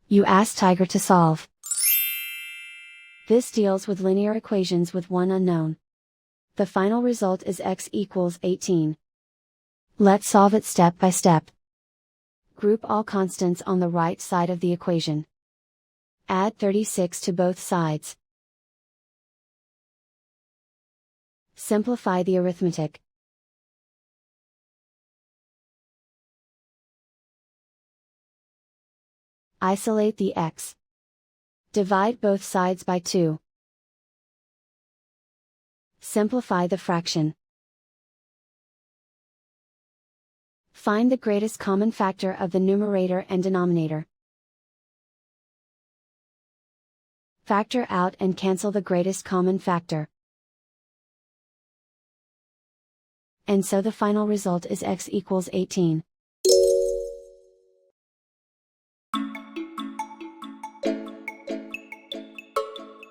You ask Tiger to solve. This deals with linear equations with one unknown. The final result is x equals 18. Let's solve it step by step. Group all constants on the right side of the equation. Add 36 to both sides. Simplify the arithmetic. Isolate the x. Divide both sides by 2. Simplify the fraction. Find the greatest common factor of the numerator and denominator. Factor out and cancel the greatest common factor. And so the final result is x equals 18.